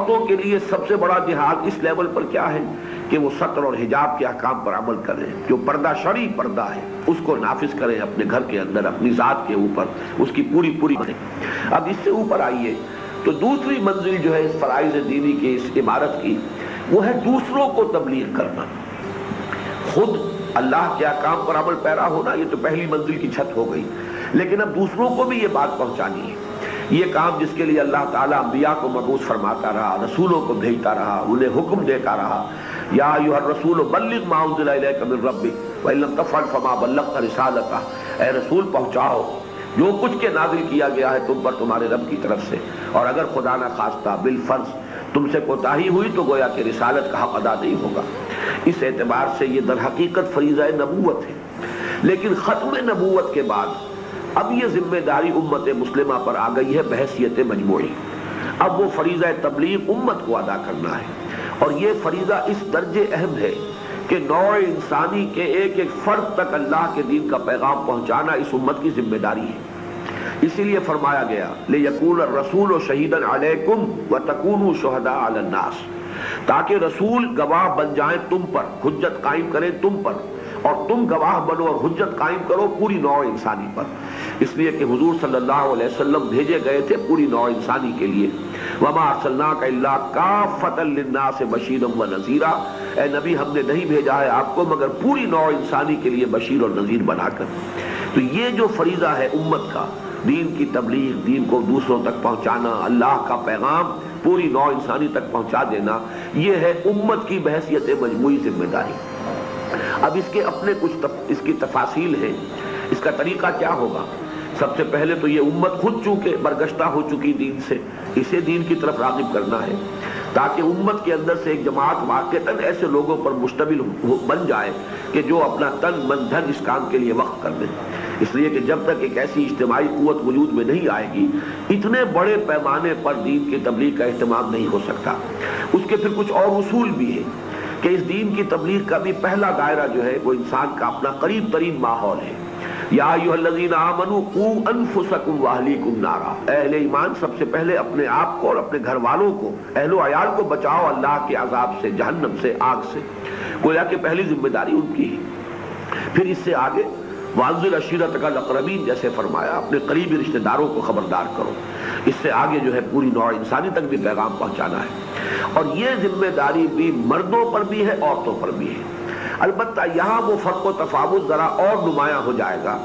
عورتوں کے لیے سب سے بڑا جہاد اس لیول پر کیا ہے کہ وہ ستر اور حجاب کے احکام پر عمل کریں، جو پردہ شرعی پردہ ہے اس کو نافذ کریں اپنے گھر کے اندر، اپنی ذات کے اوپر، اس کی پوری بنیں۔ اب اس سے اوپر آئیے تو دوسری منزل جو ہے اس فرائض دینی کے اس عمارت کی، وہ ہے دوسروں کو تبلیغ کرنا۔ خود اللہ کے احکام پر عمل پیرا ہونا، یہ تو پہلی منزل کی چھت ہو گئی، لیکن اب دوسروں کو بھی یہ بات پہنچانی ہے۔ یہ کام جس کے لیے اللہ تعالیٰ انبیاء کو مبعوث فرماتا رہا، رسولوں کو بھیجتا رہا، انہیں حکم دیتا رہا، یا ایھا الرسول بلغ ما انزل الیک من ربک وان لم تفعل فما بلغت رسالتہ، اے رسول پہنچاؤ جو کچھ کے نازل کیا گیا ہے تم پر تمہارے رب کی طرف سے، اور اگر خدا نہ خواستہ بالفرض تم سے کوتاہی ہوئی تو گویا کہ رسالت کا حق ادا نہیں ہوگا۔ اس اعتبار سے یہ در حقیقت فریضہ نبوت ہے، لیکن ختم نبوت کے بعد اب یہ ذمہ داری امت مسلمہ پر آ گئی ہے بحیثیت مجموعی۔ اب وہ فریضہ تبلیغ امت کو ادا کرنا ہے، اور یہ فریضہ اس درجے اہم ہے کہ نوع انسانی کے ایک ایک فرد تک اللہ کے دین کا پیغام پہنچانا اس امت کی ذمہ داری ہے۔ اسی لیے فرمایا گیا لِيَكُونَ الرَّسُولُ شَهِيدًا عَلَيْكُمْ وَتَكُونُوا شُهَدَاءَ عَلَى النَّاسِ، تاکہ رسول گواہ بن جائیں تم پر، حجت قائم کریں تم پر، اور تم گواہ بنو اور حجت قائم کرو پوری نوع انسانی پر۔ اس لیے کہ حضور صلی اللہ علیہ وسلم بھیجے گئے تھے پوری نوع انسانی کے لیے۔ وَمَا أَرْسَلْنَاكَ إِلَّا كَافَّةً لِلنَّاسِ بَشِيرًا وَنَذِيرًا، اے نبی ہم نے نہیں بھیجا ہے آپ کو مگر پوری نوع انسانی کے لیے بشیر اور نذیر بنا کر۔ تو یہ جو فریضہ ہے امت کا، دین کی تبلیغ، دین کو دوسروں تک پہنچانا، اللہ کا پیغام پوری نوع انسانی تک پہنچا دینا، یہ ہے امت کی بحیثیت مجموعی ذمہ داری۔ اب اس کے اپنے کچھ اس کی تفاصیل ہیں، اس کا طریقہ کیا ہوگا۔ سب سے پہلے تو یہ امت خود چونکہ برگشتہ ہو چکی دین سے، اسے دین کی طرف راغب کرنا ہے، تاکہ امت کے اندر سے ایک جماعت واقعتاً ایسے لوگوں پر مشتمل بن جائے کہ جو اپنا تن من دھن اس کام کے لیے وقف کر دیں۔ اس لیے کہ جب تک ایک ایسی اجتماعی قوت وجود میں نہیں آئے گی، اتنے بڑے پیمانے پر دین کی تبلیغ کا اہتمام نہیں ہو سکتا۔ اس کے پھر کچھ اور اصول بھی ہیں کہ اس دین کی تبلیغ کا بھی پہلا دائرہ جو ہے وہ انسان کا اپنا قریب ترین ماحول ہے۔ یا ایھا الذین آمنوا قوا انفسکم واہلیکم نارا، اہل ایمان سب سے پہلے اپنے آپ کو اور اپنے گھر والوں کو، اہل و عیال کو بچاؤ اللہ کے عذاب سے، جہنم سے، آگ سے۔ گویا کہ پہلی ذمہ داری ان کی ہے۔ پھر اس سے آگے وانذر عشیرتک الاقربین جیسے فرمایا، اپنے قریبی رشتہ داروں کو خبردار کرو۔ اس سے آگے جو ہے پوری نوع انسانی تک بھی پیغام پہنچانا ہے، اور یہ ذمہ داری بھی مردوں پر بھی ہے عورتوں پر بھی ہے۔ البتہ یہاں وہ فرق و تفاوت ذرا اور نمایاں ہو جائے گا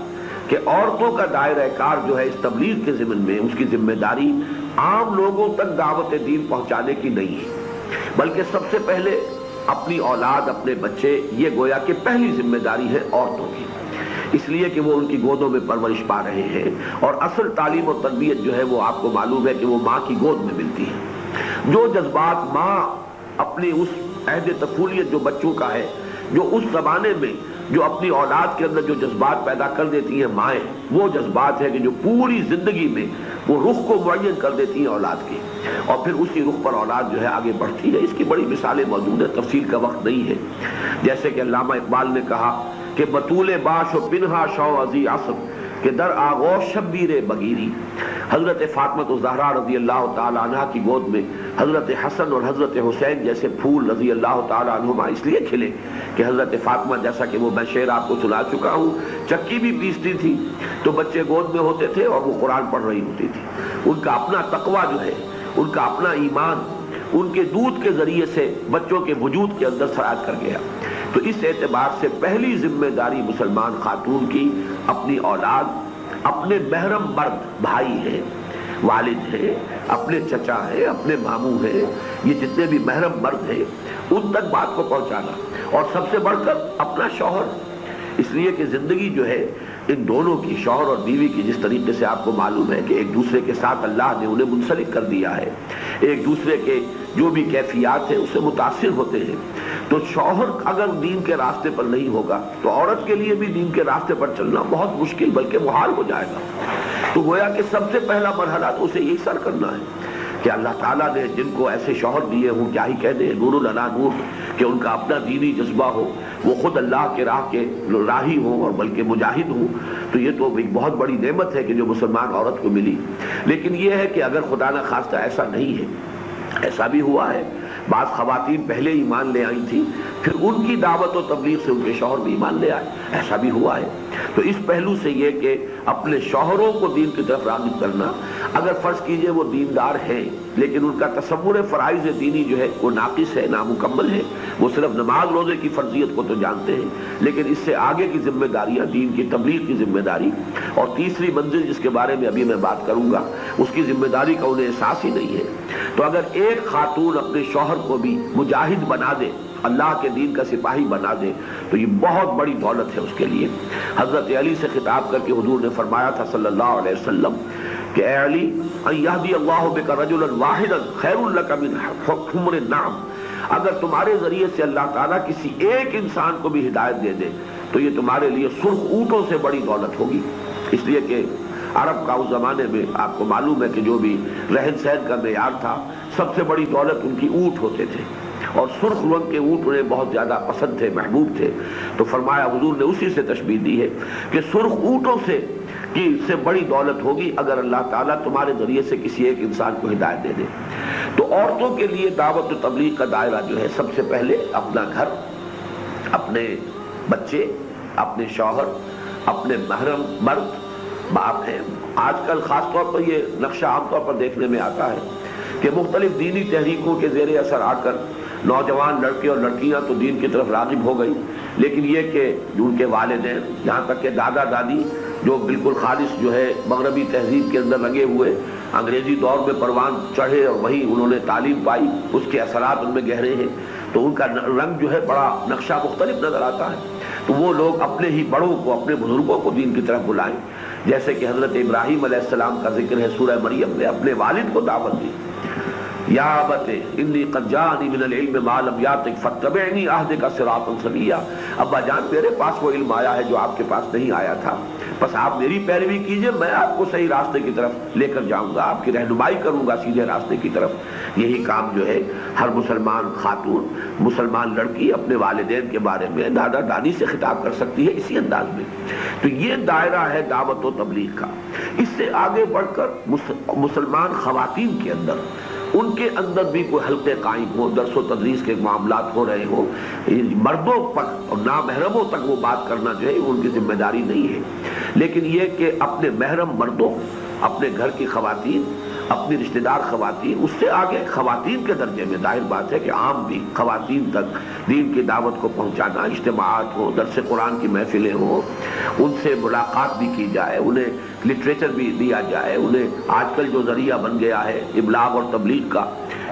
کہ عورتوں کا دائرہ کار جو ہے اس تبلیغ کے ضمن میں، اس کی ذمہ داری عام لوگوں تک دعوت دین پہنچانے کی نہیں ہے، بلکہ سب سے پہلے اپنی اولاد، اپنے بچے، یہ گویا کہ پہلی ذمہ داری ہے عورتوں کی، اس لیے کہ وہ ان کی گودوں میں پرورش پا رہے ہیں، اور اصل تعلیم و تربیت جو ہے وہ آپ کو معلوم ہے کہ وہ ماں کی گود میں ملتی ہے۔ جو جذبات ماں اپنی اس عہد طفولیت جو بچوں کا ہے، جو اس زمانے میں جو اپنی اولاد کے اندر جو جذبات پیدا کر دیتی ہیں مائیں، وہ جذبات ہے کہ جو پوری زندگی میں وہ رخ کو معین کر دیتی ہیں اولاد کے، اور پھر اسی رخ پر اولاد جو ہے آگے بڑھتی ہے۔ اس کی بڑی مثالیں موجود ہیں، تفصیل کا وقت نہیں ہے۔ جیسے کہ علامہ اقبال نے کہا کہ بطول باش و پنہا شو ازی عصر، کہ در آغوش شبیر بگیری، حضرت فاطمہ الزہرا رضی اللہ تعالی عنہ کی گود میں حضرت حسن اور حضرت حسین جیسے پھول رضی اللہ تعالی عنہما اس لیے کھلے کہ حضرت فاطمہ، جیسا کہ وہ میں شعر آپ کو سنا چکا ہوں، چکی بھی پیستی تھی تو بچے گود میں ہوتے تھے اور وہ قرآن پڑھ رہی ہوتی تھی۔ ان کا اپنا تقویٰ جو ہے، ان کا اپنا ایمان ان کے دودھ کے ذریعے سے بچوں کے وجود کے اندر سرایت کر گیا۔ تو اس اعتبار سے پہلی ذمہ داری مسلمان خاتون کی اپنی اولاد، اپنے محرم مرد، بھائی ہیں، والد ہیں، اپنے چچا ہیں، اپنے ماموں ہیں، یہ جتنے بھی محرم مرد ہیں ان تک بات کو پہنچانا، اور سب سے بڑھ کر اپنا شوہر، اس لیے کہ زندگی جو ہے ان دونوں کی، شوہر اور بیوی کی، جس طریقے سے آپ کو معلوم ہے کہ ایک دوسرے کے ساتھ اللہ نے انہیں منسلک کر دیا ہے، ایک دوسرے کے جو بھی کیفیات ہیں اس سے متاثر ہوتے ہیں، تو شوہر اگر دین کے راستے پر نہیں ہوگا تو عورت کے لیے بھی دین کے راستے پر چلنا بہت مشکل بلکہ محال ہو جائے گا۔ تو گویا کہ سب سے پہلا مرحلہ تو اسے یہی سر کرنا ہے کہ اللہ تعالیٰ نے جن کو ایسے شوہر دیے ہوں، کیا ہی کہہ دیں، نور علی نور، کہ ان کا اپنا دینی جذبہ ہو، وہ خود اللہ کے راہ کے راہی ہوں اور بلکہ مجاہد ہوں، تو یہ تو ایک بہت بڑی نعمت ہے کہ جو مسلمان عورت کو ملی۔ لیکن یہ ہے کہ اگر خدا نہ خواستہ ایسا نہیں ہے ایسا بھی ہوا ہے بعض خواتین پہلے ایمان لے آئی تھی، پھر ان کی دعوت و تبلیغ سے ان کے شوہر بھی ایمان لے آئے، ایسا بھی ہوا ہے۔ تو اس پہلو سے یہ کہ اپنے شوہروں کو دین کی طرف راغب کرنا، اگر فرض کیجئے وہ دیندار ہیں لیکن ان کا تصور فرائض دینی جو ہے وہ ناقص ہے، نامکمل ہے، وہ صرف نماز روزے کی فرضیت کو تو جانتے ہیں لیکن اس سے آگے کی ذمہ داریاں، دین کی تبلیغ کی ذمہ داری اور تیسری منزل جس کے بارے میں ابھی میں بات کروں گا اس کی ذمہ داری کا انہیں احساس ہی نہیں ہے، تو اگر ایک خاتون اپنے شوہر کو بھی مجاہد بنا دے، اللہ کے دین کا سپاہی بنا دے تو یہ بہت بڑی دولت ہے اس کے لیے۔ حضرت علی سے خطاب کر کے حضور نے فرمایا تھا صلی اللہ علیہ وسلم کہ اے علی ان یہدی اللہ بک رجلا واحدا خیر لک من حمر النعم، اگر تمہارے ذریعے سے اللہ تعالیٰ کسی ایک انسان کو بھی ہدایت دے دے تو یہ تمہارے لیے سرخ اونٹوں سے بڑی دولت ہوگی، اس لیے کہ عرب کا اس زمانے میں آپ کو معلوم ہے کہ جو بھی رہن سہن کا معیار تھا سب سے بڑی دولت ان کی اونٹ ہوتے تھے اور سرخ رنگ کے اونٹ انہیں بہت زیادہ پسند تھے، محبوب تھے، تو فرمایا حضور نے اسی سے تشبیہ دی ہے کہ سرخ اونٹوں سے بڑی دولت ہوگی اگر اللہ تعالیٰ تمہارے ذریعے سے کسی ایک انسان کو ہدایت دے دے۔ تو عورتوں کے لیے دعوت و تبلیغ کا دائرہ جو ہے سب سے پہلے اپنا گھر، اپنے بچے، اپنے شوہر، اپنے محرم مرد، باپ ہیں۔ آج کل خاص طور پر یہ نقشہ عام طور پر دیکھنے میں آتا ہے کہ مختلف دینی تحریکوں کے زیر اثر آ کر نوجوان لڑکے اور لڑکیاں تو دین کی طرف راغب ہو گئی، لیکن یہ کہ ان کے والدین یہاں تک کہ دادا دادی جو بالکل خالص جو ہے مغربی تہذیب کے اندر لگے ہوئے، انگریزی دور میں پروان چڑھے اور وہی انہوں نے تعلیم پائی، اس کے اثرات ان میں گہرے ہیں تو ان کا رنگ جو ہے بڑا نقشہ مختلف نظر آتا ہے، تو وہ لوگ اپنے ہی بڑوں کو، اپنے بزرگوں کو دین کی طرف بلائیں، جیسے کہ حضرت ابراہیم علیہ السلام کا ذکر ہے سورہ مریم میں، اپنے والد کو دعوت دی، یا ابت انی قد جاءنی من العلم ما لم یاتک فاتبعنی اہدک صراطا سویا، ابا جان میرے پاس وہ علم آیا ہے جو آپ کے پاس نہیں آیا تھا، بس آپ میری پیروی کیجئے، میں آپ کو صحیح راستے کی طرف لے کر جاؤں گا، آپ کی رہنمائی کروں گا سیدھے راستے کی طرف۔ یہی کام جو ہے ہر مسلمان خاتون، مسلمان لڑکی اپنے والدین کے بارے میں دادا دادی سے خطاب کر سکتی ہے اسی انداز میں۔ تو یہ دائرہ ہے دعوت و تبلیغ کا۔ اس سے آگے بڑھ کر مسلمان خواتین کے اندر، ان کے اندر بھی کوئی حلقے قائم ہو، درس و تدریس کے معاملات ہو رہے ہوں، مردوں پر اور نامحرموں تک وہ بات کرنا جو ہے ان کی ذمہ داری نہیں ہے، لیکن یہ کہ اپنے محرم مردوں، اپنے گھر کی خواتین، اپنی رشتہ دار خواتین، اس سے آگے خواتین کے درجے میں ظاہر بات ہے کہ عام بھی خواتین تک دین کی دعوت کو پہنچانا، اجتماعات ہوں، درس قرآن کی محفلیں ہوں، ان سے ملاقات بھی کی جائے، انہیں لٹریچر بھی دیا جائے، انہیں آج کل جو ذریعہ بن گیا ہے ابلاغ اور تبلیغ کا،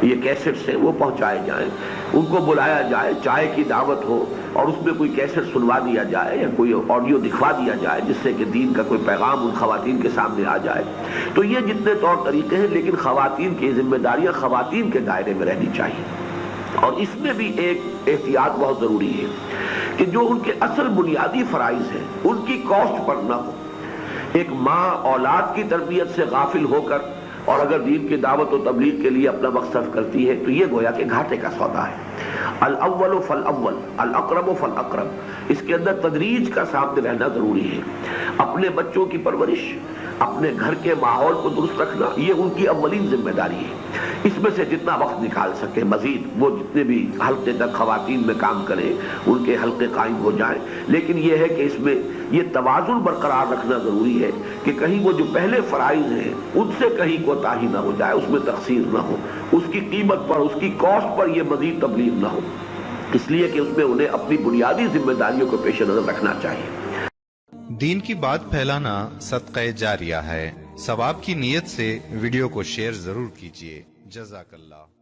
یہ کیسٹس ہیں وہ پہنچائے جائیں، ان کو بلایا جائے، چائے کی دعوت ہو اور اس میں کوئی کیسٹ سنوا دیا جائے یا کوئی آڈیو دکھوا دیا جائے جس سے کہ دین کا کوئی پیغام ان خواتین کے سامنے آ جائے۔ تو یہ جتنے طور طریقے ہیں، لیکن خواتین کی ذمہ داریاں خواتین کے دائرے میں رہنی چاہیے، اور اس میں بھی ایک احتیاط بہت ضروری ہے کہ جو ان کے اصل بنیادی فرائض ہیں ان کی کاسٹ پر نہ ہو۔ ایک ماں اولاد کی تربیت سے غافل ہو کر اور اگر دین کی دعوت و تبلیغ کے لیے اپنا وقت صرف کرتی ہے تو یہ گویا کہ گھاٹے کا سودا ہے۔ الاول فالاول، الاقرب فالاقرب، اس کے اندر تدریج کا سامنے رہنا ضروری ہے۔ اپنے بچوں کی پرورش، اپنے گھر کے ماحول کو درست رکھنا، یہ ان کی اولین ذمہ داری ہے۔ اس میں سے جتنا وقت نکال سکے مزید وہ جتنے بھی حلقے تک خواتین میں کام کریں ان کے حلقے قائم ہو جائیں، لیکن یہ ہے کہ اس میں یہ توازن برقرار رکھنا ضروری ہے کہ کہیں وہ جو پہلے فرائض ہیں ان سے کہیں کوتاہی نہ ہو جائے، اس میں تقصیر نہ ہو، اس کی قیمت پر، اس کی کاسٹ پر یہ مزید تبلیغ نہ ہو، اس لیے کہ اس میں انہیں اپنی بنیادی ذمہ داریوں کو پیش نظر رکھنا چاہیے۔ دین کی بات پھیلانا صدقہ جاریہ ہے، ثواب کی نیت سے ویڈیو کو شیئر ضرور کیجیے۔ جزاک اللہ۔